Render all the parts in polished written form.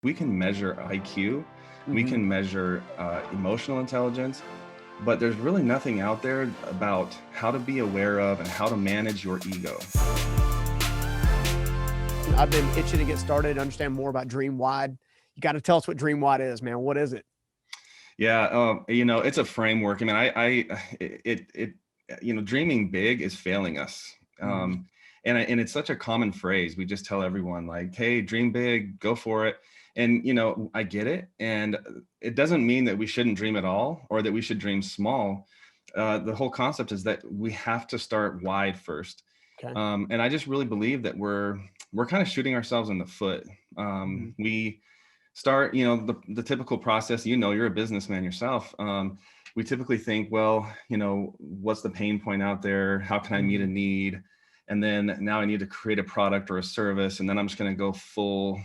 We can measure IQ, we Hmm. can measure emotional intelligence, but there's really nothing out there about how to be aware of and how to manage your ego. I've been itching to get started and understand more about DreamWIDE. You got to tell us what DreamWIDE is, man. What is it? Yeah, it's a framework. I mean, dreaming big is failing us. Mhm. And it's such a common phrase. We just tell everyone like, "Hey, dream big, go for it." And I get it, and it doesn't mean that we shouldn't dream at all or that we should dream small. The whole concept is that we have to start wide first. Okay. And I just really believe that we're kind of shooting ourselves in the foot. Mhm. We start, the typical process, you're a businessman yourself. We typically think, well, what's the pain point out there? How can I meet a Mhm. need? And then now I need to create a product or a service. And then I'm just going to go full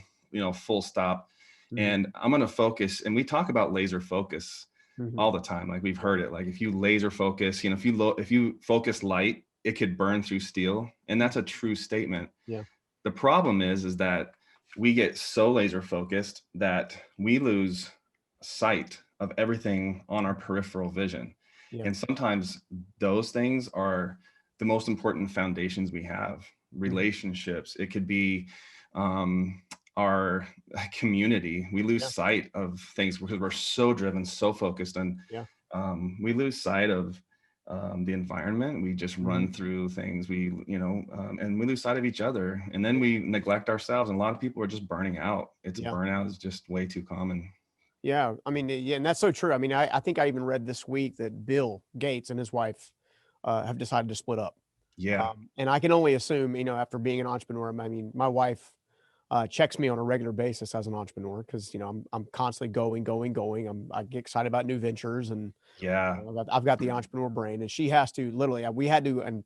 stop. Mhm. And I'm going to focus. And we talk about laser focus Mhm. all the time. Like we've heard it, like if you laser focus, if you focus light, it could burn through steel. And that's a Mhm. true statement. Yeah. The problem is that we get so laser focused that we lose sight of everything on our peripheral vision. Yeah. And sometimes those things are the most important foundations we have. Mhm. Relationships, it could be um, our community. We lose Yeah. sight of things because we're so driven, so focused, and Yeah. we lose sight of the environment. We just Mhm. run through things. And we lose sight of each other, and then we neglect ourselves. And a lot of people are just burning out. Yeah. Burnout is just way too common. Yeah. I mean, yeah, and that's so true. I mean, I think I even read this week that Bill Gates and his wife have decided to split up. Yeah. And I can only assume, after being an entrepreneur, I mean, my wife checks me on a regular basis as an entrepreneur because I'm constantly going, going, going. I get excited about new ventures, and Yeah. I've got the entrepreneur brain, and she has to literally. We had to and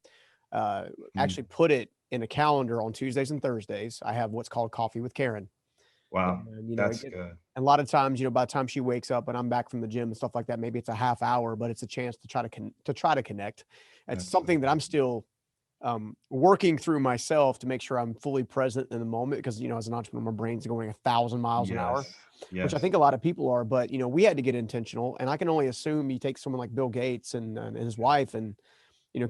Mm. actually put it in a calendar on Tuesdays and Thursdays. I have what's called Coffee with Karen, Wow. and That's good. a lot of times, by the time she wakes up and I'm back from the gym and stuff like that, maybe it's a half hour, but it's a chance to try to connect. It's That's so something that I'm good. still working through myself to make sure I'm fully present in the moment because, as an entrepreneur, my brain's going 1,000 miles an hour, Yes. which I Yes. think a lot of people are. But, we had to get intentional. And I can only assume you take someone like Bill Gates and his wife and,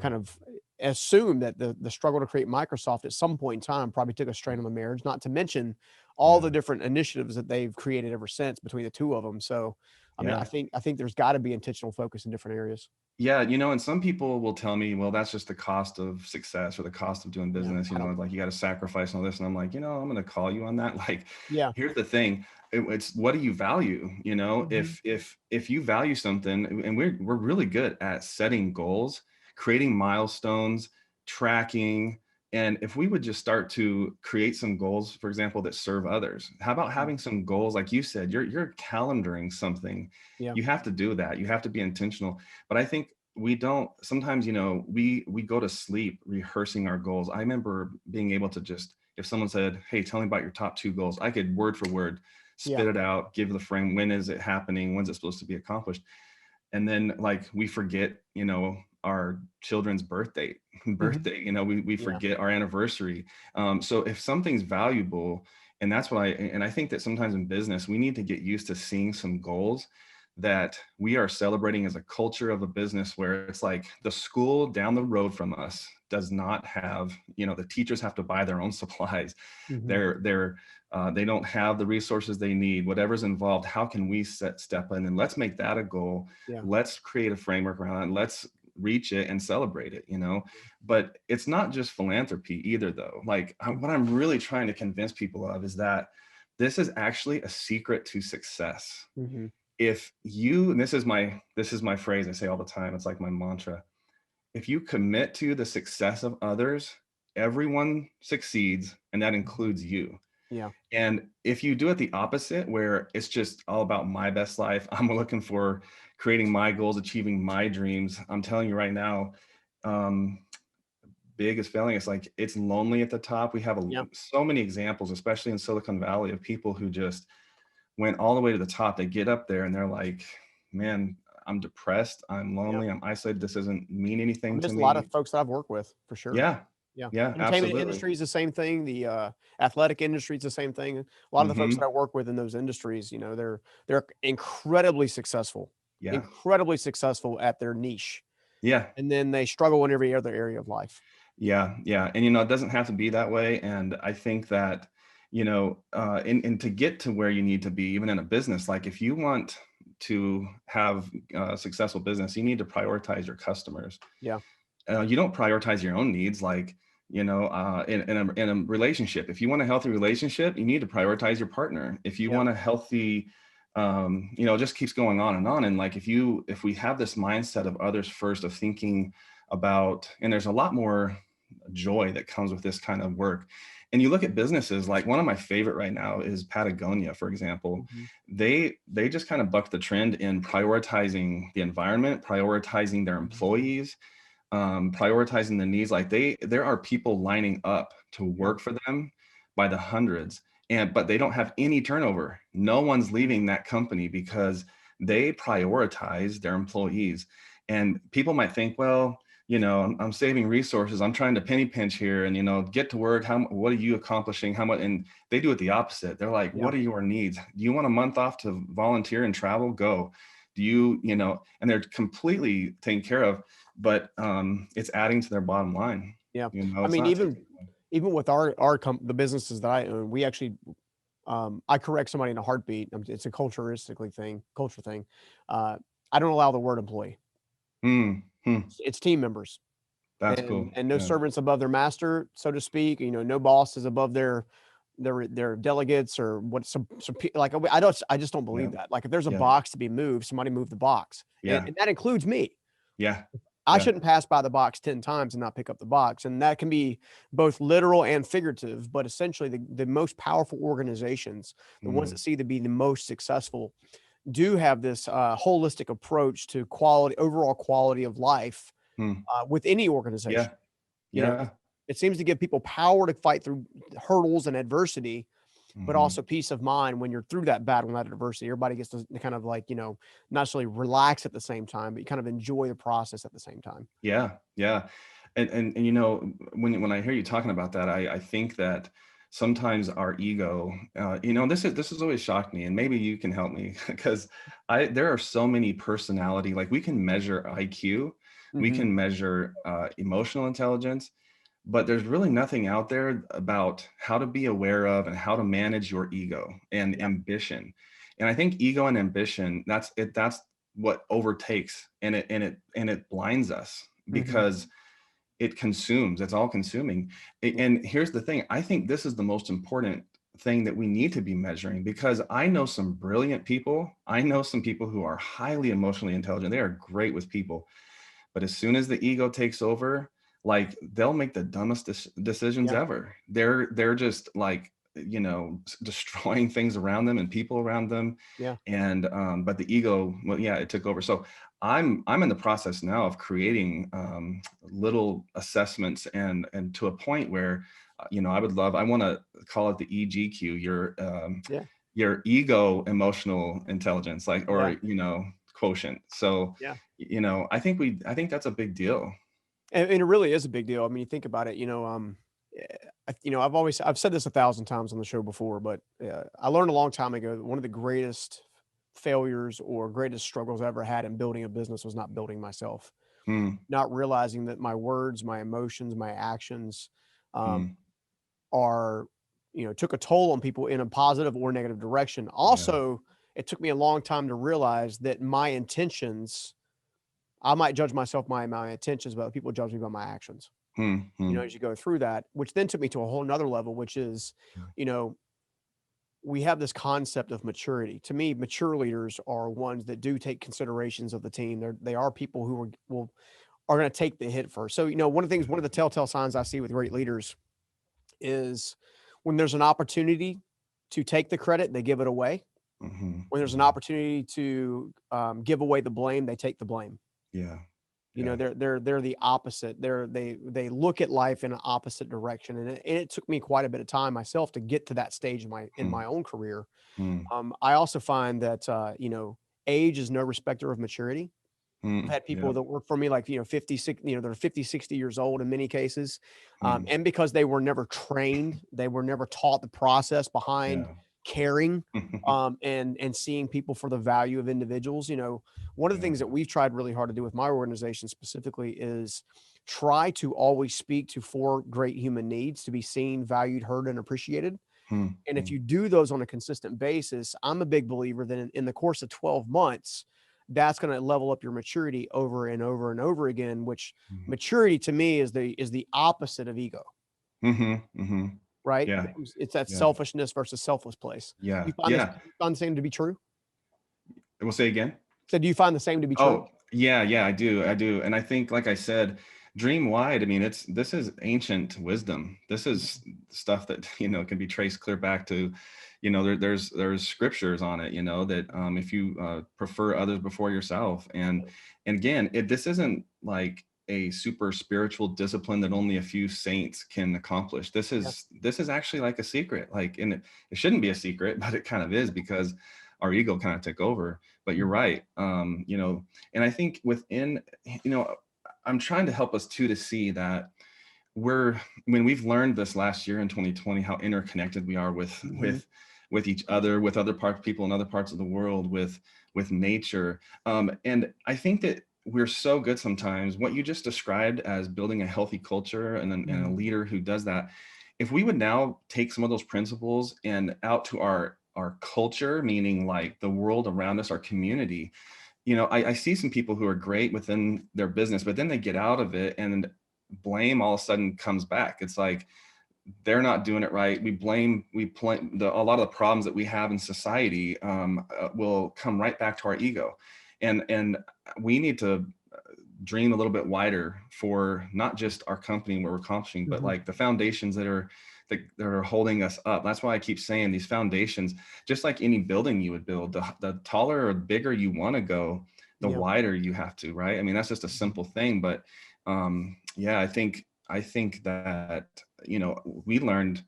kind of assume that the struggle to create Microsoft at some point in time probably took a strain on the marriage, not to mention all the Yeah. different initiatives that they've created ever since between the two of them. So, I mean, I Yeah. think I think there's got to be intentional focus in different areas. Yeah, and some people will tell me, well, that's just the cost of success or the cost of doing Yeah, business, I don't. like you got to sacrifice all this. And I'm like, I'm going to call you on that. Like, Yeah. here's the thing. It's what do you value? Mhm. If you value something, and we're really good at setting goals, creating milestones, tracking. And if we would just start to create some goals, for example, that serve others, how about Mhm. having some goals? Like you said, you're calendaring something. Yeah. You have to do that. You have to be intentional. But I think we don't sometimes, we go to sleep rehearsing our goals. I remember being able to just, if someone said, hey, tell me about your top two goals, I could word for word Yeah. spit it out, give the frame, when is it happening, when's it supposed to be accomplished. And then like we forget, our children's Mhm. birthday, we Yeah. forget our anniversary. So if something's valuable, and that's what I think that sometimes in business we need to get used to seeing some goals that we are celebrating as a culture of a business, where it's like the school down the road from us does not have, the teachers have to buy their own supplies. Mhm. They don't have the resources they need. Whatever's involved, how can we step in, and let's make that a goal. Yeah. Let's create a framework around it, and let's reach it and celebrate it. But it's not just philanthropy either, though. Like what I'm really trying to convince people of is that this is actually a secret to success. Mhm. If you, and this is my phrase I say all the time, it's like my mantra: if you commit to the success of others, everyone succeeds, and that Mhm. includes you. Yeah. And if you do it the opposite, where it's just all about my best life, I'm looking for creating my goals, achieving my dreams, I'm telling you right now, um, big is failing. It's like it's lonely at the top. We have Yeah. so many examples, especially in Silicon Valley, of people who just went all the way to the top. They get up there and they're like, man, I'm depressed, I'm Yeah. lonely, I'm isolated, this doesn't mean I mean, anything to there's a lot me. of folks that I've worked with for sure. Yeah. Yeah. Yeah, Entertainment absolutely. industry is the same thing. The athletic industry is the same thing. A lot of the folks that Mhm. I work with in those industries, they're Yeah. incredibly successful at their niche, Yeah. and then they struggle in every other area of life. Yeah, yeah, and, it doesn't have to be that way, and I think that, and to get to where you need to be, even in a business, like, if you want to have a successful business, you need to prioritize your customers. Yeah. You don't prioritize your own needs, like, in a relationship. If you want a healthy relationship, you need to prioritize your partner. If you Yeah. want a healthy, it just keeps going on and on. And like, if we have this mindset of others first, of thinking about, and there's a lot more joy that comes with this kind of work. And you look at businesses, like one of my favorite right now is Patagonia, for example. Mhm. They just kind of buck the trend in prioritizing the environment, prioritizing their Mhm. employees, prioritizing the needs. Like, there are people lining up to Yeah. work for them by the hundreds, but they don't have any turnover. No one's leaving that company because they prioritize their employees. And people might think, well, I'm saving resources. I'm trying to penny pinch here, and get to work. What are you accomplishing? How much? And they do it the opposite. They're like, Yeah. what are your needs? Do you want a month off to volunteer and travel? Go. Do and they're completely taken care of, but it's adding to their bottom line. Yeah. I It's mean, not even taking away. even with the businesses that I own, we actually I correct somebody in a heartbeat. It's a culture thing. Uh, I don't allow the word employee. Hmm. Hmm. It's team members, That's and cool. no Yeah. servants above their master, so to speak. No boss is above their delegates or what like I just don't Yeah. believe that. Like if there's a Yeah. box to be moved, somebody move the box, and, Yeah. and that includes me. Yeah. I Yeah. shouldn't pass by the box 10 times and not pick up the box. And that can be both literal and figurative, but essentially the most powerful organizations, the ones that Mm. see to be the most successful, do have this holistic approach to quality, overall quality of life Hmm. with any organization. Yeah. You know, Yeah. it seems to give people power to fight through hurdles and adversity, but Hmm. also peace of mind when you're through that battle and that adversity. Everybody gets to kind of like, not necessarily relax at the same time, but you kind of enjoy the process at the same time. Yeah. Yeah. And when I hear you talking about that, I think that sometimes our ego, this has always shocked me, and maybe you can help me because I there are so many personality, like, we can measure IQ, we Mhm. can measure emotional intelligence, but there's really nothing out there about how to be aware of and how to manage your ego and Yeah. ambition. And I think ego and ambition, that's what overtakes, and it blinds us, Mhm. because it's all consuming. Yeah. And here's the thing, I think this is the most important thing that we need to be measuring, because I know some brilliant people. I know some people who are highly emotionally intelligent. They are great with people, but as soon as the ego takes over, like, they'll make the dumbest decisions Yeah. ever. They're just like, destroying things around them and people around them. Yeah. And but the ego, well, yeah, it took over. So I'm in the process now of creating little assessments, and to a point where I want to call it the EGQ, Yeah. your ego emotional intelligence, like, Yeah. or quotient. So Yeah. I think that's a big deal. And it really is a big deal. I mean, you think about it, eh, I've said this 1,000 times on the show before, but I learned a long time ago that one of the greatest failures or greatest struggles I ever had in building a business was not building myself, Hmm. not realizing that my words, my emotions, my actions, um, Hmm. are, took a toll on people in a positive or negative direction. Yeah. Also, it took me a long time to realize that my intentions, I might judge myself by my intentions, but people judge me by my actions. Hmm. Hmm. As you go through that, which then took me to a whole nother level, which is, you know, we have this concept of maturity. To me, mature leaders are ones that do take considerations of the team. They are people who are going to take the hit first. So, one of the telltale signs I see with great leaders is when there's an opportunity to take the credit, they give it away. Hmm. When there's an Hmm. opportunity to give away the blame, they take the blame. Yeah. Yeah. They're the opposite. They look at life in an opposite direction, and it took me quite a bit of time myself to get to that stage in my Hmm. own career. Hmm. I also find that age is no respecter of maturity. I've Mm, had people yep. that work for me, like, 50, they're 50, 60 years old in many cases. Mm, And because they were never trained, they were never taught the process behind yeah. caring, and seeing people for the value of individuals. One of the Yeah. things that we've tried really hard to do with my organization specifically is try to always speak to four great human needs: to be seen, valued, heard, and appreciated. Mm, And if mm, you do those on a consistent basis, I'm a big believer that in the course of 12 months, that's going to level up your maturity over and over and over again, which mm. maturity to me is the opposite of ego, Mhm, mhm. right? Yeah, It's that yeah, selfishness versus selfless place. yeah, You find this, yeah. you find the same to be true? We'll say again? So do you find the same to be true? Oh, yeah, yeah, I do, and I think, like I said, DreamWIDE, I mean, this is ancient wisdom. This is stuff that, can be traced clear back to, there's scriptures on it, that, if you, prefer others before yourself, and again, this isn't like a super spiritual discipline that only a few saints can accomplish. Yeah. This is actually like a secret, like, and it shouldn't be a secret, but it kind of is because our ego kind of took over. But you're right. And I think within, I'm trying to help us too to see that when we've learned this last year in 2020 how interconnected we are with Mhm. with each other, with other people in other parts of the world, with nature. And I think that we're so good sometimes. What you just described as building a healthy culture and a Mhm. leader who does that, if we would now take some of those principles and out to our culture, meaning like the world around us, our community, I see some people who are great within their business, but then they get out of it and blame all of a sudden comes back. It's like they're not doing it right. A lot of the problems that we have in society will come right back to our ego, and we need to dream a little bit wider for not just our company and what we're accomplishing, but Mhm. like the foundations that are holding us up. That's why I keep saying these foundations, just like any building you would build, the taller or bigger you want to go, the Yeah. wider you have to, right? I mean, that's just a Mhm. simple thing, but yeah, I think that, we learned,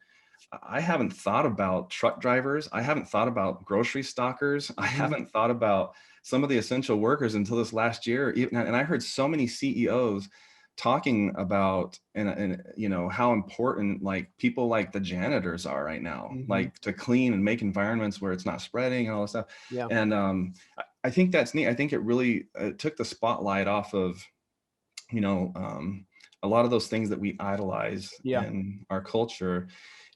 I haven't thought about truck drivers. I haven't thought about grocery stockers. I Mhm. haven't thought about some of the essential workers until this last year. And I heard so many CEOs talking about and how important like people like the janitors are right now, Mhm. like to clean and make environments where it's not spreading and all this stuff. Yeah. And I think that's neat. I think it really took the spotlight off of you know um, a lot of those things that we idolize Yeah. in our culture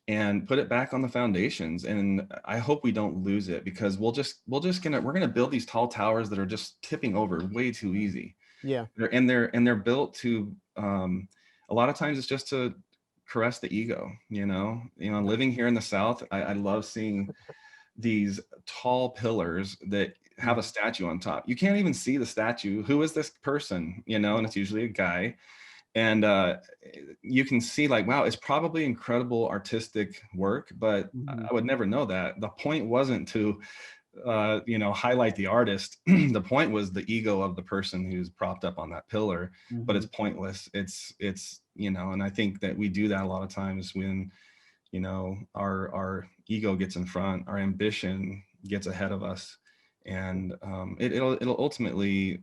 and put it back on the foundations. And I hope we don't lose it because we're gonna build these tall towers that are just tipping over way too easy. Yeah. They're built to a lot of times it's just to caress the ego. Yeah. Living here in the South, I love seeing these tall pillars that have a Mhm. statue on top. You can't even see the statue. Who is this person? And Yeah. it's usually a guy, and you can see like, wow, it's probably incredible artistic work, but Mhm. I would never know that. The point wasn't to highlight the artist. The point was the ego of the person who's propped up on that pillar, but it's Mhm. pointless. And I think that we do that a lot of times when our ego gets in front, our ambition gets ahead of us, and it'll ultimately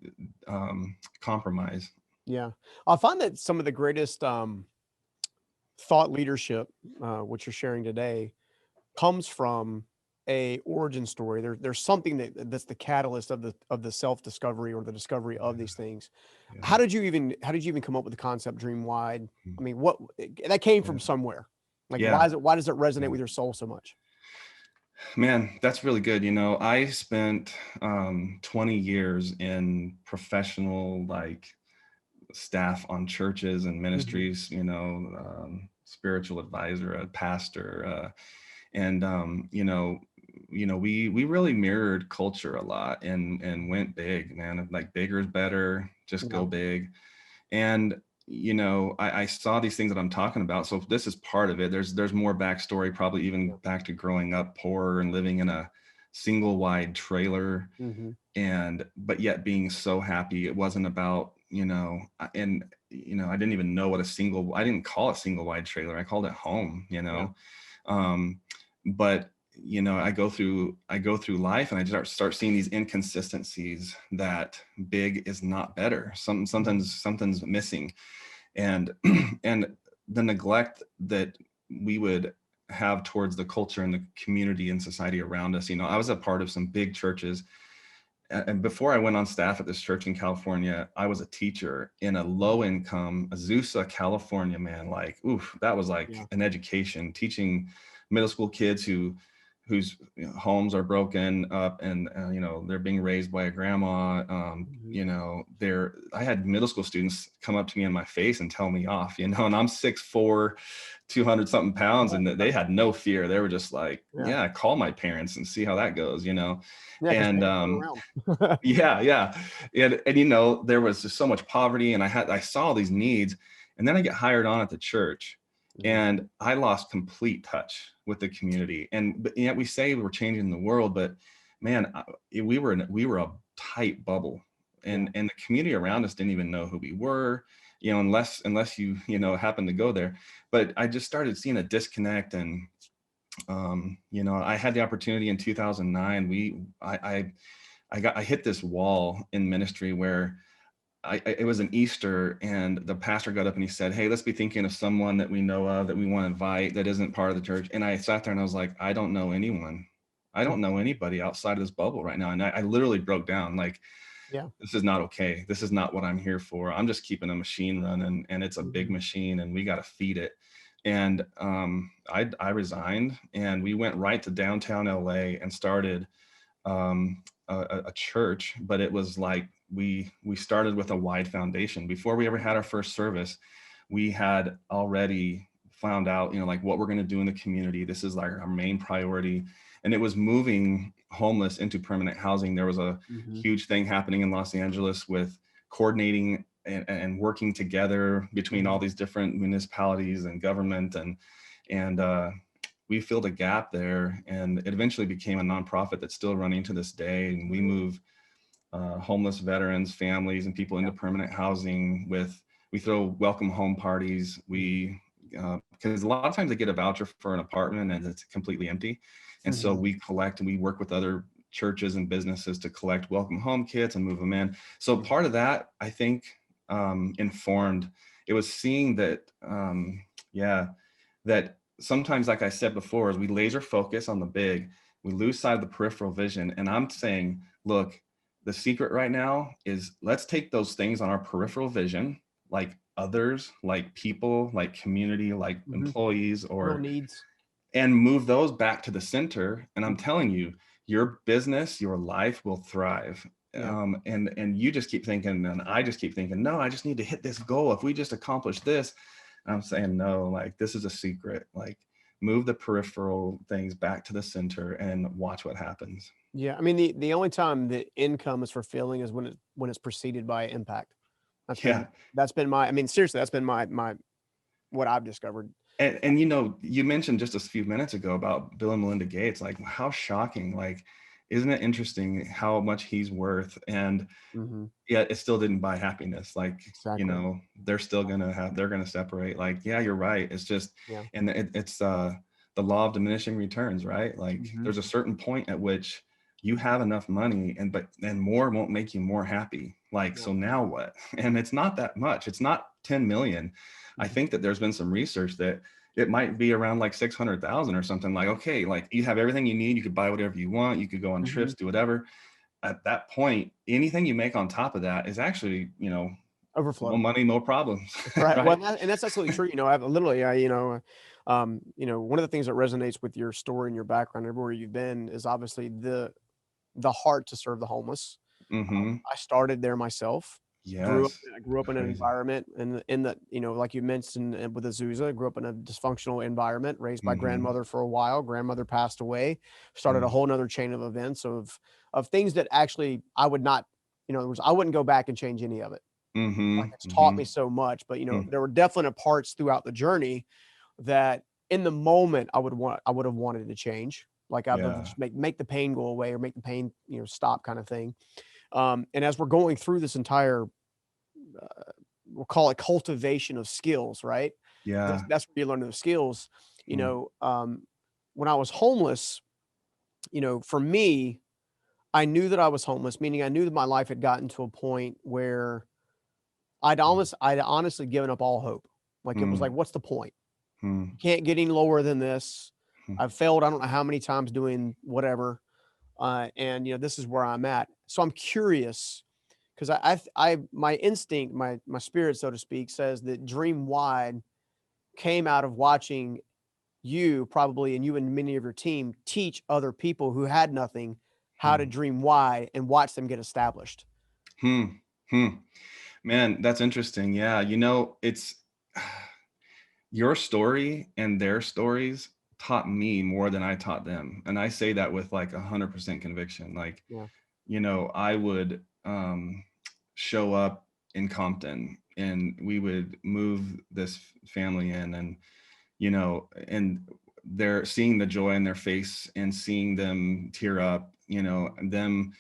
compromise. Yeah. I find that some of the greatest, thought leadership, what you're sharing today, comes from a origin story. There's something that's the catalyst of the self-discovery or the discovery of these things. Yeah, How did you even come up with the concept Dream Wide? I mean, what that came yeah, from somewhere. Like, yeah. why does it resonate Yeah. with your soul so much? Man, that's really good. I spent 20 years in professional like staff on churches and Mhm. ministries, spiritual advisor, a pastor, and we really mirrored culture a lot and went big, man. Like bigger is better, just Yeah. go big. And I saw these things that I'm talking about. So this is part of it. There's more backstory, probably even Yeah. back to growing up poor and living in a single wide trailer, Mhm. and but yet being so happy. It wasn't about and I didn't even know what I didn't call it single wide trailer. I called it home. Yeah. Um, but I go through life and I start seeing these inconsistencies that big is not better. Mhm. Sometimes something's missing, and and the neglect that we would have towards the culture and the community and society around us. I was a part of some big churches, and before I went on staff at this church in California, I was a teacher in a low income Azusa, California, man. Like, oof, that was like Yeah. an education, teaching middle school kids whose homes are broken up, and they're being raised by a grandma. Mhm. I had middle school students come up to me in my face and tell me off, and I'm 6'4", 200 something pounds, and they had no fear. They were just like, Yeah. yeah, call my parents and see how that goes. Yeah, 'cause And parents are around. yeah, yeah. And there was just so much poverty, and I saw these needs, and then I get hired on at the church, Mhm. and I lost complete touch with the community. But yet we say we're changing the world, but man, we were a tight bubble, Yeah. and the community around us didn't even know who we were, unless you happen to go there. But I just started seeing a disconnect, and I had the opportunity in 2009. I hit this wall in ministry where it was an Easter, and the pastor got up and he said, "Hey, let's be thinking of someone that we know of, that we want to invite, that isn't part of the church." And I sat there and I was like, I don't know anyone. I don't know anybody outside of this bubble right now. And I literally broke down, like, Yeah. this is not okay. This is not what I'm here for. I'm just keeping a machine running, and it's a big Mhm. machine, and we got to feed it. And I resigned, and we went right to downtown LA and started a church. But it was like we started with a wide foundation. Before we ever had our first service, we had already found out, like, what we're going to do in the community. This is like our main priority, and it was moving homeless into permanent housing. There was a Mhm. huge thing happening in Los Angeles with coordinating and working together between all Mhm. these different municipalities and government, and we filled a gap there, and it eventually became a nonprofit that's still running to this day. And we move homeless veterans, families, and people Yeah. into permanent housing. We throw welcome home parties. Mhm. Because a lot of times they get a voucher for an apartment and it's completely empty, and so Mhm. we collect, and we work with other churches and businesses to collect welcome home kits and move them in. So Mhm. part of that, I think, informed. It was seeing that, yeah, that sometimes, like I said before, as we laser focus on the big, we lose sight of the peripheral vision. And I'm saying, look, the secret right now is, let's take those things on our peripheral vision, like others, like people, like community, like Mhm. employees, Real needs. and move those back to the center. And I'm telling you, your business, your life will thrive. Yeah. And you just keep thinking, and I just keep thinking, no, I just need to hit this goal. If we just accomplish this, I'm saying, no, like, this is a secret. Like, move the peripheral things back to the center and watch what happens. Yeah. I mean, the only time that income is fulfilling is when it's preceded by impact. That's been Yeah. that's been my I mean, seriously, that's been my what I've discovered. And you mentioned just a few minutes ago about Bill and Melinda Gates. Like, how shocking! Like, isn't it interesting how much he's worth? And Mhm. yet it still didn't buy happiness. Like, Exactly. they're gonna separate. Like, yeah, you're right. It's just, Yeah. and it's the law of diminishing returns, right? Like, Mhm. there's a certain point at which you have enough money, and more won't make you more happy. Like, Yeah. so now what? And it's not that much. It's not 10 million. I Mhm. think that there's been some research that it might be around like 600,000 or something. Like, okay, like, you have everything you need. You could buy whatever you want. You could go on Mhm. trips, do whatever. At that point, anything you make on top of that is actually, more Overflow. money, no problems, That's right. Well, right? and that's absolutely true. I've literally, one of the things that resonates with your story and your background everywhere you've been is obviously the heart to serve the homeless. Mm-hmm. I started there myself. Yes. I grew up in an Crazy. environment like you mentioned with Azusa, I grew up in a dysfunctional environment, raised by Mm-hmm. grandmother for a while. Grandmother passed away, started a Mm. whole nother chain of events of things that actually I would not, in other words, I wouldn't go back and change any of it. Like, Mhm, it's taught me mhm, so much, but mm, there were definite parts throughout the journey that in the moment I would have wanted to change. Like, I would have yeah, just make the pain go away or make the pain, stop kind of thing. And as we're going through this entire, we'll call it cultivation of skills, right? yeah, That's where you learn those skills. You mm, know, um, when I was homeless, For me, I knew that I was homeless, meaning I knew that my life had gotten to a point where I'd honestly given up all hope. Like, it was Mm, like, what's the point? mm, Can't get any lower than this. mm, I've failed I don't know how many times doing whatever. And this is where I'm at. So I'm curious because my instinct, my spirit, so to speak, says that Dream Wide came out of watching you probably, and you and many of your team teach other people who had nothing how to mm, dream wide and watch them get established. hmm, hmm. Man, that's interesting. Yeah, it's your story and their stories taught me more than I taught them. And I say that with like 100% conviction. Like, Yeah. I would show up in Compton and we would move this family in, and they're seeing the joy in their face and seeing them tear up, and them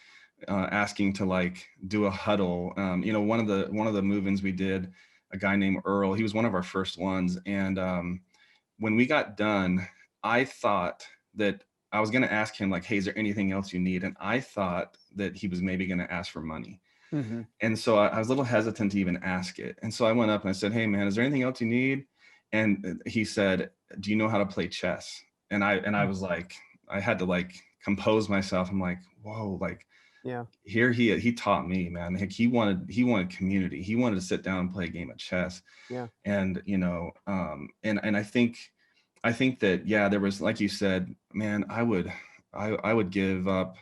asking to like do a huddle. One of the move-ins we did, a guy named Earl, he was one of our first ones. And when we got done, I thought that I was going to ask him like, hey, is there anything else you need? And I thought that he was maybe going to ask for money. Mhm. And so I was a little hesitant to even ask it. And so I went up and I said, hey man, is there anything else you need? And he said, do you know how to play chess? And I was like, I had to like compose myself. I'm like, whoa, like Yeah. here he taught me, man. Like he wanted community. He wanted to sit down and play a game of chess. Yeah. And and I think that, yeah, there was, like you said, man, I would give up,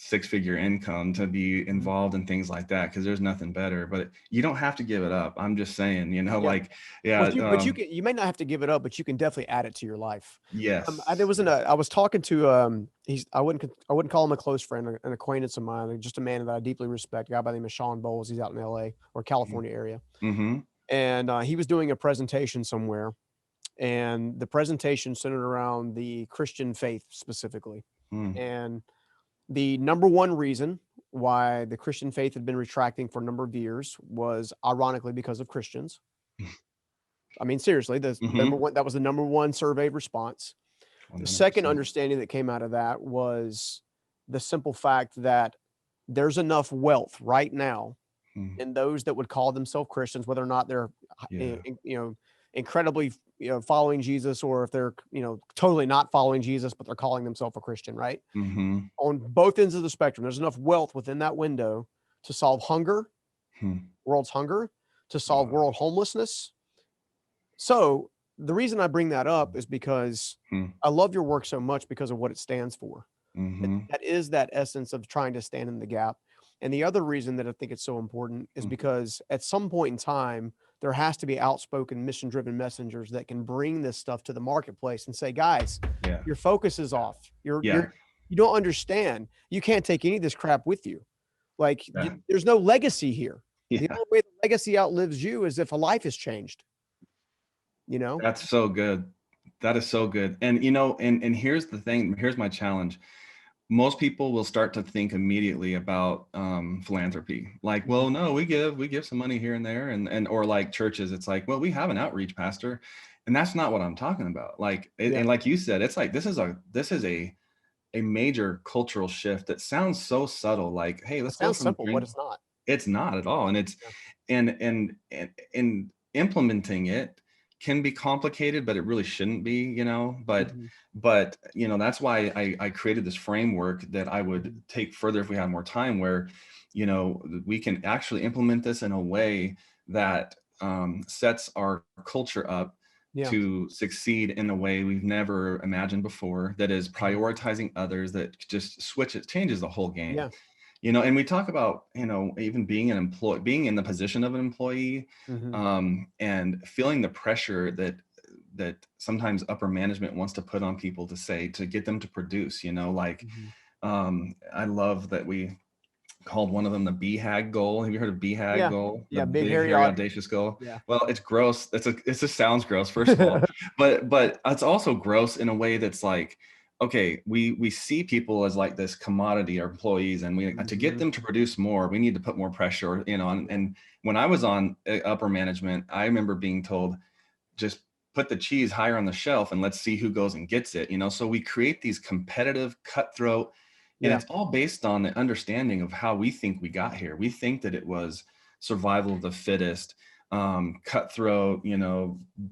six-figure income to be Mhm. involved in things like that, because there's nothing better. But you don't have to give it up. I'm just saying, Yeah. like, yeah, Well, you may not have to give it up, but you can definitely add it to your life. There yes, wasn't a I was talking to, I wouldn't call him a close friend, an acquaintance of mine, like, just a man that I deeply respect, a guy by the name of Sean Bowles. He's out in LA or California area. mm-hmm, And, he was doing a presentation somewhere, and the presentation centered around the Christian faith specifically. mm, And the number one reason why the Christian faith had been retracting for a number of years was ironically because of Christians. I mean, seriously, the number mm-hmm, one that was the number one surveyed response. The second 100%. understanding that came out of that was the simple fact that there's enough wealth right now Mm, in those that would call themselves Christians, whether or not they're, yeah, incredibly, following Jesus, or if they're, totally not following Jesus, but they're calling themselves a Christian, right? mm-hmm, On both ends of the spectrum, there's enough wealth within that window to solve hunger, hmm, world's hunger, to solve wow, world homelessness. So the reason I bring that up is because hmm, I love your work so much because of what it stands for. mm-hmm, That is that essence of trying to stand in the gap. And the other reason that I think it's so important is mm, because at some point in time, there has to be outspoken, mission driven messengers that can bring this stuff to the marketplace and say, guys, yeah, your focus is off. yeah, You don't understand. You can't take any of this crap with you. Like, yeah, there's no legacy here. The yeah. only way the legacy outlives you is if a life has changed, you know? That's so good. That is so good. And and here's the thing, here's my challenge. Most people will start to think immediately about philanthropy. Like, Mhm. well, no, we give some money here and there, and or like churches, it's like, well, we have an outreach pastor. And that's not what I'm talking about. Like, Yeah. and like you said, it's like this is a major cultural shift that sounds so subtle. Like, hey, It let's go sounds from simple, but drink. it's not. It's not at all. And it's Yeah. and implementing it can be complicated, but it really shouldn't be, but Mhm. that's why I created this framework that I would Mhm. take further if we had more time, where we can actually implement this in a way that sets our culture up Yeah. to succeed in a way we've never imagined before, that is Mhm. prioritizing others, that just changes the whole game. Yeah. And we talk about, even being an employee, being in the position of an employee, Mhm. and feeling the pressure that sometimes upper management wants to put on people to get them to produce, like, Mhm. I love that we called one of them the BHAG goal. Have you heard of BHAG Yeah. goal? The Yeah, big, big, hairy, hairy, aud audacious goal. yeah. Well, it's gross. It just sounds gross, first of all, but it's also gross in a way that's like, okay, we see people as like this commodity, our employees, and we to get Mhm. them to produce more, we need to put more pressure, Yeah. and when I was on upper management, I remember being told, just put the cheese higher on the shelf and let's see who goes and gets it, so we create these competitive, cutthroat, and Yeah. it's all based on the understanding of how we think we got here. We think that it was survival of the fittest, cutthroat,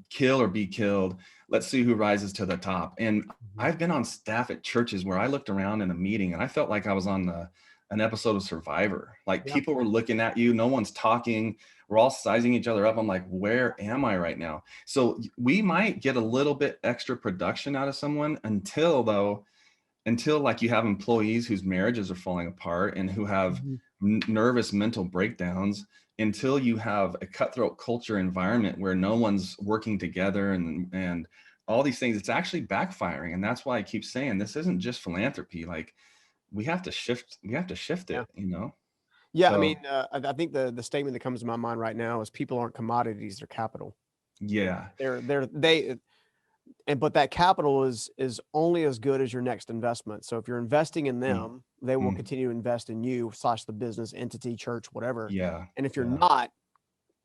kill or be killed. Let's see who rises to the top. And Mhm. I've been on staff at churches where I looked around in a meeting and I felt like I was on an episode of Survivor. Like Yeah. people were looking at you, no one's talking. We're all sizing each other up. I'm like, where am I right now? So we might get a little bit extra production out of someone until like you have employees whose marriages are falling apart and who have Mhm. nervous mental breakdowns, until you have a cutthroat culture environment where no one's working together and all these things. It's actually backfiring. And that's why I keep saying this isn't just philanthropy. Like we have to shift Yeah. it. Yeah. I So mean, I think the statement that comes to my mind right now is people aren't commodities; they're capital. yeah. But that capital is only as good as your next investment. So if you're investing in Mm, them, they will mm, continue to invest in you slash the business entity, church, whatever. yeah. And if you're Yeah. not,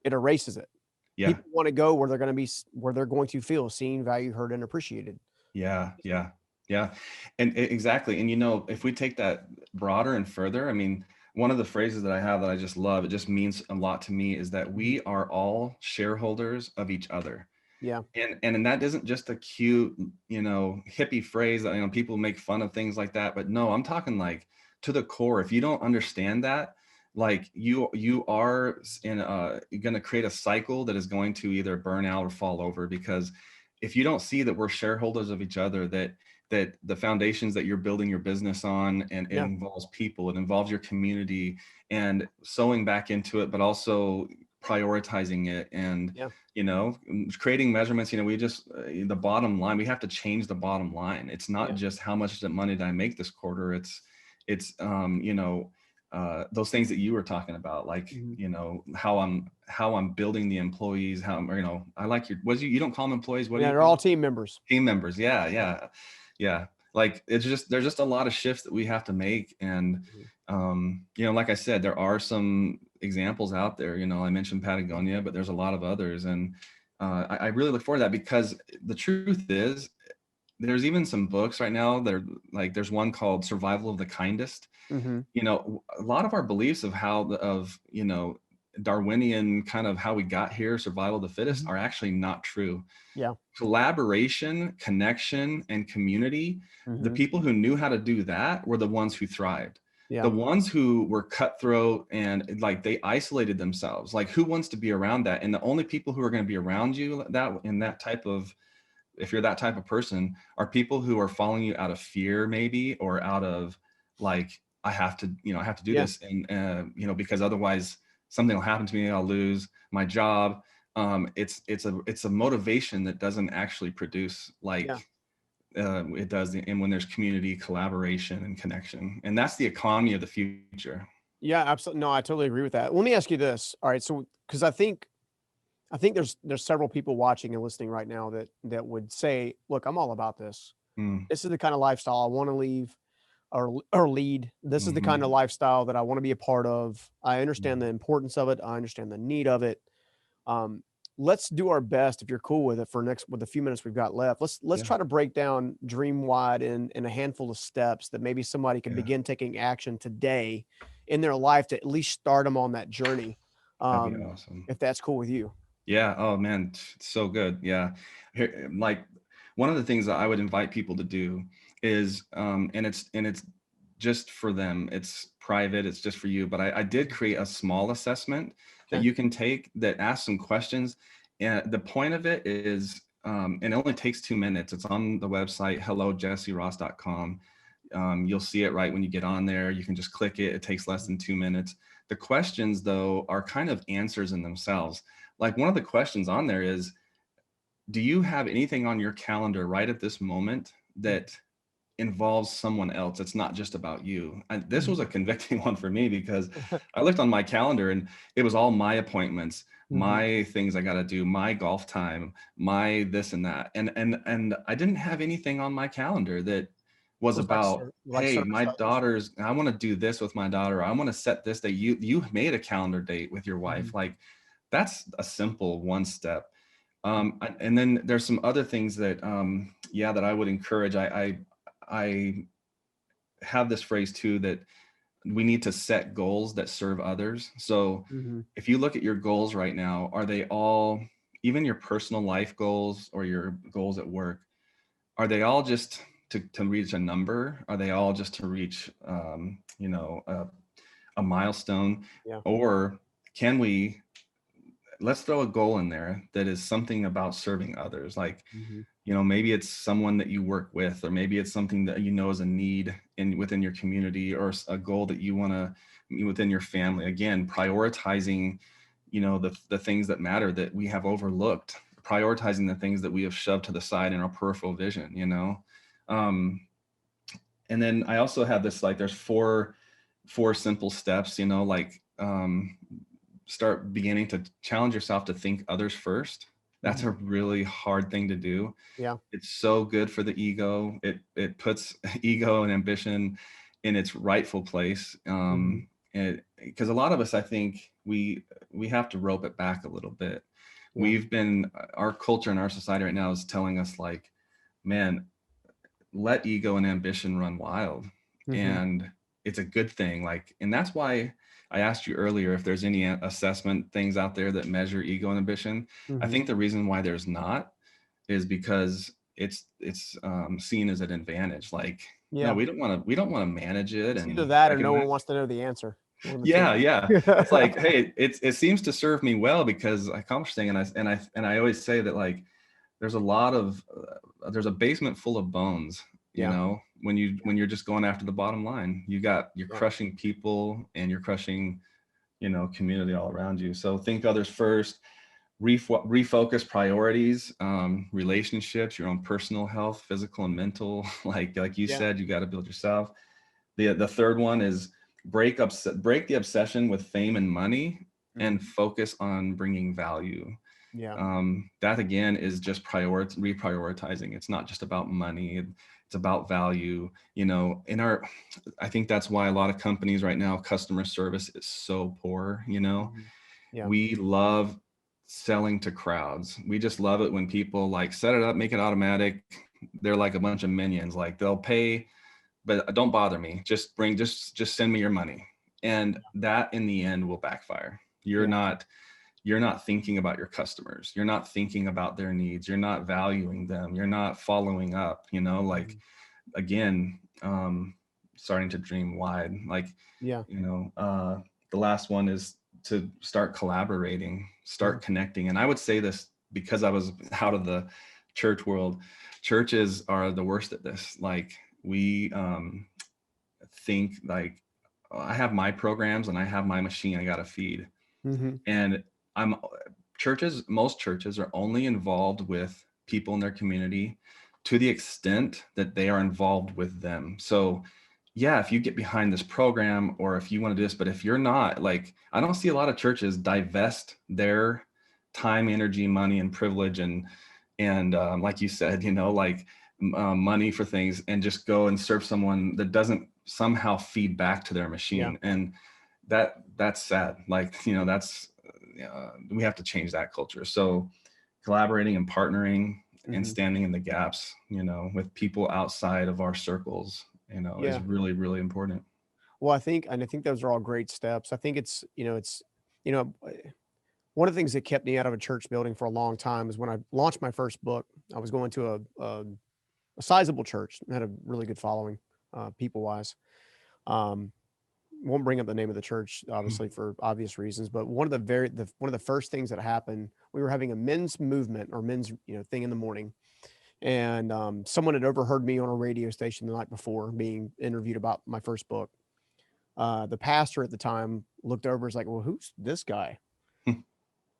it erases it. Yeah. People want to go where they're going to be, where they're going to feel seen, valued, heard, and appreciated. Yeah, yeah, yeah. And exactly. And if we take that broader and further, I mean, one of the phrases that I have that I just love, it just means a lot to me, is that Mhm. we are all shareholders of each other. Yeah. And that isn't just a cute, hippie phrase that, people make fun of things like that. But no, I'm talking like to the core. If you don't understand that, like you are going to create a cycle that is going to either burn out or fall over. Because if you don't see that we're shareholders of each other, that the foundations that you're building your business on, and it Yeah. involves people, it involves your community, and sewing back into it, but also prioritizing it, and Yeah. creating measurements. We just the bottom line, we have to change the bottom line. It's not Yeah. just how much money did I make this quarter. It's those things that you were talking about, like Mhm. how I'm building the employees, I like you don't call them employees, what do Yeah. you They're call all them? team members. Team members. Yeah, Yeah. yeah, yeah. Like there's just a lot of shifts that we have to make. And Mhm. like I said, there are some examples out there. I mentioned Mhm. Patagonia, but there's a lot of others. And I really look forward to that, because the truth is, there's even some books right now that are like, there's one called Survival of the Kindest. Mhm. A lot of our beliefs of Darwinian kind of how we got here, survival of the fittest, Mhm. are actually not true. Yeah. Collaboration, connection, and community, the Mhm. people who knew how to do that were the ones who thrived. The Yeah. ones who were cutthroat and like they isolated themselves, like who wants to be around that? And the only people who are going to be around you that in that type of, if you're that type of person, are people who are following you out of fear, maybe, or out of like, I have to do Yeah. this, and because otherwise something will happen to me, I'll lose my job. It's a motivation that doesn't actually produce like Yeah. it does. And when there's community, collaboration, and connection, and that's the economy of the future. Yeah. Absolutely. No, I totally agree with that. Let me ask you this. All right. So, because I think there's several people watching and listening right now that would say, "Look, I'm all about this. Mm, This is the kind of lifestyle I want to leave or lead. This is the kind of mhm, lifestyle that I want to be a part of. I understand mhm. the importance of it. I understand the need of it. Um, let's do our best if you're cool with it for next with the few minutes we've got left. Let's Yeah, try to break down DreamWIDE in a handful of steps that maybe somebody can yeah, begin taking action today in their life to at least start them on that journey. that'd be awesome. If that's cool with you. Yeah. Oh man, so good. Yeah. Like one of the things that I would invite people to do is, and it's just for them. It's private. It's just for you. But I did create a small assessment that Okay. you can take that asks some questions. And the point of it is, and it only takes 2 minutes. It's on the website, hellojesseross.com. You'll see it right when you get on there. You can just click it. It takes less than 2 minutes. The questions, though, are kind of answers in themselves. Like one of the questions on there is, do you have anything on your calendar right at this moment that involves someone else? It's not just about you. And this was Mhm. a convicting one for me, because I looked on my calendar and it was all my appointments, Mhm. my things I got to do, my golf time, my this and that. And I didn't have anything on my calendar that was Was like about, hey, service my items. daughter's, I want to do this with my daughter. I want to set this date. You made a calendar date with your Mhm. wife. Like that's a simple one step. And then there's some other things that, yeah, that I would encourage. I have this phrase too, that we need to set goals that serve others. So Mhm. if you look at your goals right now, are they all, even your personal life goals or your goals at work, are they all just to reach a number? Are they all just to reach, a milestone? Yeah. Or can we, let's throw a goal in there that is something about serving others? Like, Mhm. maybe it's someone that you work with, or maybe it's something that is a need within your community, or a goal that you want to meet within your family. Again, prioritizing, the things that matter that we have overlooked, prioritizing the things that we have shoved to the side in our peripheral vision. um, and then I also have this, like, there's four simple steps, like, start beginning to challenge yourself to think others first. That's a Mhm. really hard thing to do. Yeah. It's so good for the ego. It puts ego and ambition in its rightful place. Mhm. And because a lot of us, I think we have to rope it back a little bit. Yeah. Our culture and our society right now is telling us, like, man, let ego and ambition run wild. Mhm. And it's a good thing. Like, and that's why I asked you earlier if there's any assessment things out there that measure ego and ambition. I Mhm. think the reason why there's not is because it's seen as an advantage. Like, no, Yeah. we don't want to manage it It's either and that or no one recognize. wants to know the answer. One of the Yeah, 2. yeah. It's like, hey, it seems to serve me well because I accomplished thing, and I always say that, like, there's a lot of there's a basement full of bones, Yeah. when you're just going after the bottom line. You're Yeah. crushing people, and you're crushing, community all around you. So think others first, refocus priorities, relationships, your own personal health, physical and mental. Like you Yeah. said, you got to build yourself. The third one is break the obsession with fame and money, and Mhm. focus on bringing value. Yeah. That again is just reprioritizing. It's not just about money. It's about value. I think that's why a lot of companies right now, customer service is so poor. Mhm. Yeah. We love selling to crowds. We just love it when people, like, set it up, make it automatic. They're like a bunch of minions. Like, they'll pay, but don't bother me. Just send me your money. And that in the end will backfire. You're Yeah. not you're not thinking about your customers. You're not thinking about their needs. You're not valuing them. You're not following up, like, Mhm. again, starting to dream wide. Like, Yeah. the last one is to start collaborating, Mhm. start connecting. And I would say this because I was out of the church world. Churches are the worst at this. Like, we think, like, I have my programs and I have my machine I got to feed. Mhm. And I'm most churches are only involved with people in their community to the extent that they are involved with them. So yeah, if you get behind this program, or if you want to do this, but if you're not, like, I don't see a lot of churches divest their time, energy, money, and privilege, and like you said, like, money for things, and just go and serve someone that doesn't somehow feed back to their Yeah. machine. And that's sad. Like, that's we have to change that culture. So collaborating and partnering and Mhm. standing in the gaps, with people outside of our circles, is Yeah. really, really important. Well, I think those are all great steps. I think you know, one of the things that kept me out of a church building for a long time is when I launched my first book. I was going to a sizable church, had a really good following, people wise. Um, won't bring up the name of the church, obviously for obvious reasons, but one of the first things that happened, we were having a men's movement or men's thing in the morning, and someone had overheard me on a radio station the night before being interviewed about my first book. The pastor at the time looked over, is like, "Well, who's this guy?"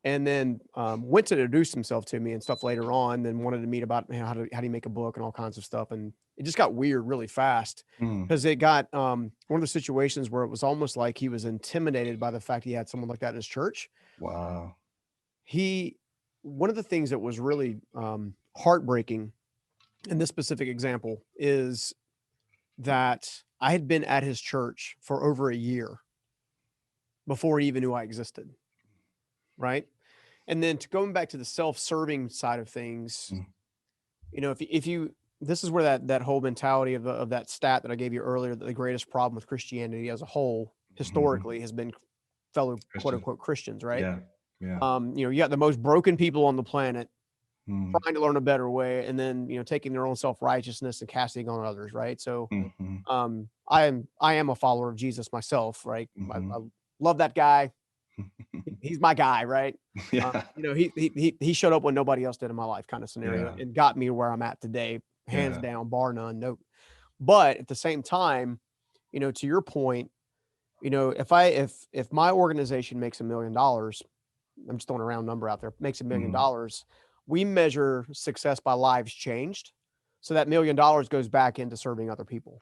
And then went to introduce himself to me and stuff later on. Then wanted to meet about how do you make a book and all kinds of stuff. And it just got weird really fast Mm, because it got one of the situations where it was almost like he was intimidated by the fact he had someone like that in his church. wow. He One of the things that was really heartbreaking in this specific example is that I had been at his church for over a year before he even knew I existed. Right. And then to going back to the self-serving side of things, Mm, if you this is where that whole mentality of that stat that I gave you earlier, that the greatest problem with Christianity as a whole mhm. historically has been fellow quote Christian. unquote Christians, right? Yeah. Yeah. You got the most broken people on the planet Mm, trying to learn a better way, and then taking their own self-righteousness and casting on others, right? So mhm, I am a follower of Jesus myself, right? I mhm. love that guy. He's my guy, right? Yeah. He showed up when nobody else did in my life, kind of scenario, Yeah. and got me where I'm at today, hands Yeah. down, bar none. No, but at the same time, to your point, if my organization makes $1 million, I'm just throwing a round number out there, makes Mhm. $1 million, we measure success by lives changed. So that $1 million goes back into serving other people,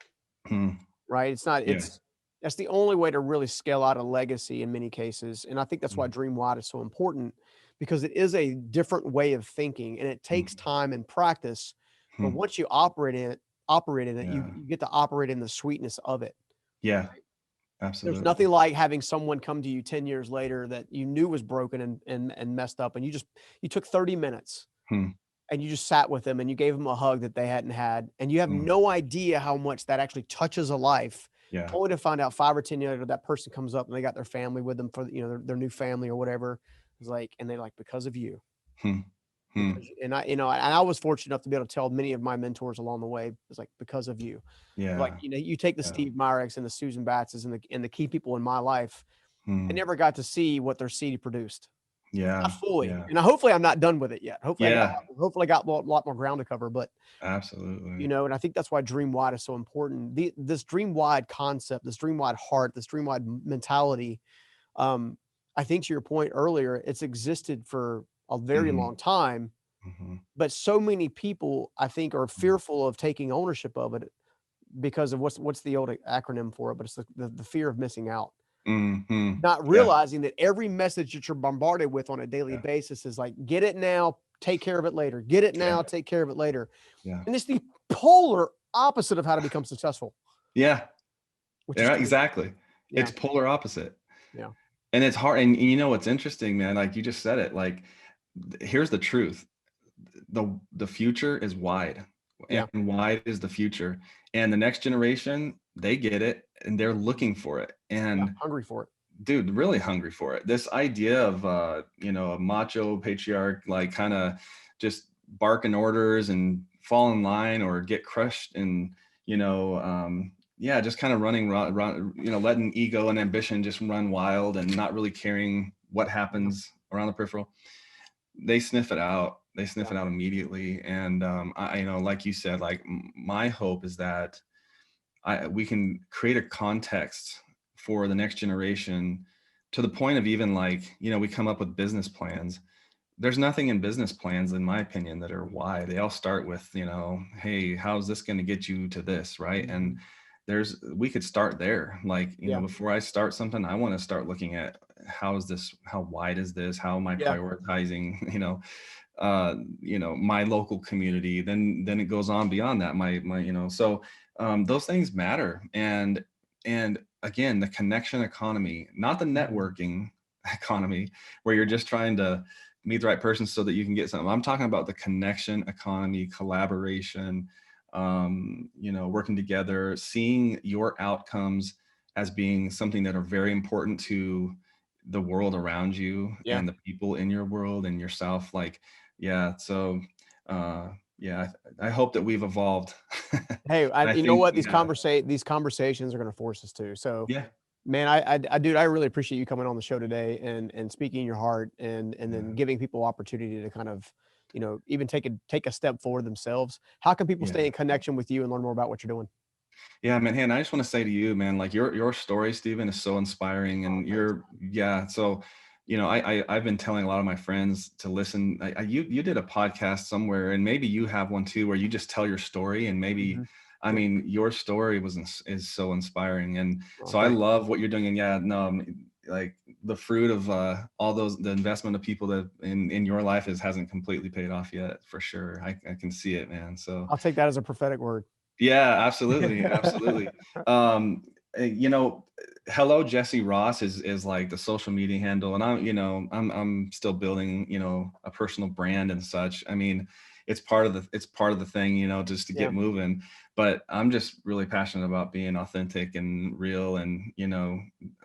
Mm. right? It's not, Yeah. it's That's the only way to really scale out a legacy in many cases. And I think that's why Mm, DreamWIDE is so important, because it is a different way of thinking and it takes mm, time and practice. But hmm. once you operate in it, you, Yeah. you get to operate in the sweetness of it. Yeah. There's Absolutely. nothing like having someone come to you 10 years later that you knew was broken and messed up, and you took 30 minutes Hmm. and you just sat with them and you gave them a hug that they hadn't had, and you have Mm. no idea how much that actually touches a life, Yeah. only to find out 5 or 10 years later that person comes up and they got their family with them for, their new family or whatever. It's like, and they're like, because of you. Hmm. Hmm. Because and I was fortunate enough to be able to tell many of my mentors along the way, it's like, because of you. Like, Yeah. you take the Yeah. Steve Meyericks and the Susan Batzes and the key people in my life. I Hmm. never got to see what their seed produced. Not Yeah. fully, Yeah. and hopefully I'm not done with it yet. Yeah. Hopefully I got a lot more ground to cover, but, Absolutely. and I think that's why Dream Wide is so important. This Dream Wide concept, this Dream Wide heart, this Dream Wide mentality, um, I think to your point earlier, it's existed for a very Mhm. long time, Mhm. but so many people, I think, are Mhm. fearful of taking ownership of it because of what's the old acronym for it, but it's the fear of missing out. Mhm. Not Yeah. realizing that every message that you're bombarded with on a daily Yeah. basis is like, "Get it now, take care of it later. Get it Yeah. now, take care of it later." Yeah. And it's the polar opposite of how to become successful, Yeah. which is Yeah, crazy. exactly. Yeah, It's polar opposite. yeah, And it's hard, and you know what's interesting, man, like you just said it, like, here's the truth. The future is wide, yeah, and wide is the future, and the next generation, they get it, and they're looking for it, yeah, and hungry for it. dude, really hungry for it. This idea of a macho patriarch, like kind of just barking orders and fall in line or get crushed, and yeah, just kind of run, letting ego and ambition just run wild and not really caring what Yeah, happens around the peripheral. They sniff it out. They sniff yeah, it out immediately. And like you said, like my hope is that we can create a context for the next generation, to the point of even like, we come up with business plans. There's nothing in business plans, in my opinion, that are why. They all start with, hey, how's this going to get you to this, right? And mhm, we could start there. Like, yeah, before I start something, I want to start looking at how wide is this? How am I yeah, prioritizing, my local community? Then it goes on beyond that. So those things matter. And again, the connection economy, not the mhm, networking economy where you're just trying to meet the right person so that you can get something. I'm talking about the connection economy, collaboration, working together, seeing your outcomes as being something that are very important to the world around you yeah. and the people in your world and yourself. Like, yeah. So, uh, yeah, I hope that we've evolved. Hey, I you know think, what? yeah, These conversations are gonna force us to. So, yeah, man, dude, I really appreciate you coming on the show today and speaking your heart and then yeah, giving people opportunity to kind of, even take a step forward themselves. How can people stay yeah. in connection with you and learn more about what you're doing? Yeah, man. Hey, and I just want to say to you, man, like your story, Stephen, is so inspiring, Oh, and thanks. yeah. So, I've been telling a lot of my friends to listen. You did a podcast somewhere, and maybe you have one too, where you just tell your story, and maybe, Mhm. I Yep. mean, your story is so inspiring, and Oh, so I thanks. love what you're doing. And yeah, no, like the fruit of all the investment of people that in your life hasn't completely paid off yet, for sure. I can see it, man. So. I'll take that as a prophetic word. Yeah, absolutely, absolutely. Um, you know, Hello Jesse Ross is like the social media handle, and I'm still building, a personal brand and such. I mean, it's part of the thing, just to Yeah. get moving. But I'm just really passionate about being authentic and real, and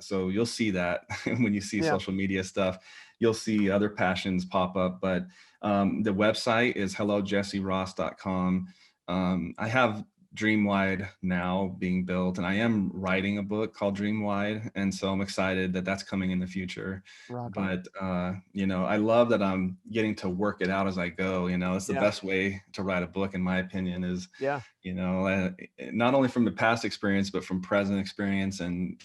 so you'll see that when you see Yeah. social media stuff, you'll see other passions pop up. But the website is hellojesseross.com. I have DreamWIDE now being built, and I am writing a book called DreamWIDE, and so I'm excited that that's coming in the future. Rock on. But I love that I'm getting to work it out as I go. It's the Yeah. best way to write a book, in my opinion, is Yeah. not only from the past experience, but from present experience, and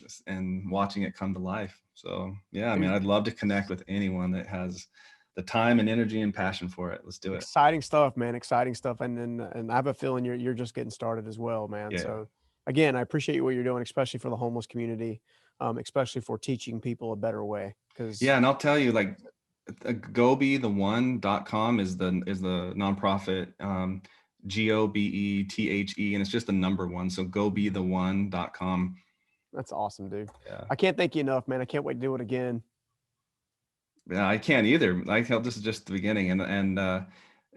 watching it come to life. So yeah, I mean, Dude, I'd love to connect with anyone that has the time and energy and passion for it. Let's do it. exciting stuff, man. Exciting stuff. And I have a feeling you're just getting started as well, man. Yeah. So again, I appreciate what you're doing, especially for the homeless community, especially for teaching people a better way. Because Yeah, and I'll tell you, like, GoBE1.com is the nonprofit, GOBETHE, and it's just the number one. So GoBeThe1.com. that's awesome, dude. Yeah. I can't thank you enough, man. I can't wait to do it again. Yeah, I can't either. I felt this is just the beginning, and I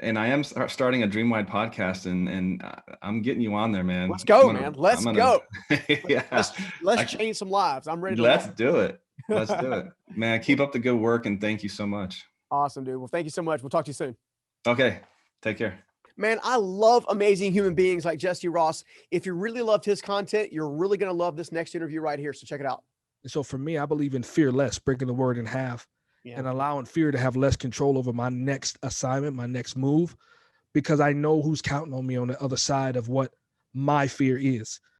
am starting a DreamWide podcast, and I'm getting you on there, Let's man. go, man. Let's I'm gonna, go. yeah, Let's I, change some lives. I'm ready to let's learn. do it. Let's do it, man. Keep up the good work, and thank you so much. Awesome, dude. Well, thank you so much. We'll talk to you soon. Okay, take care. Man, I love amazing human beings like Jesse Ross. If you really loved his content, you're really going to love this next interview right here. So check it out. And so for me, I believe in fearless, breaking the word in half Yeah. and allowing fear to have less control over my next assignment, my next move, because I know who's counting on me on the other side of what my fear is.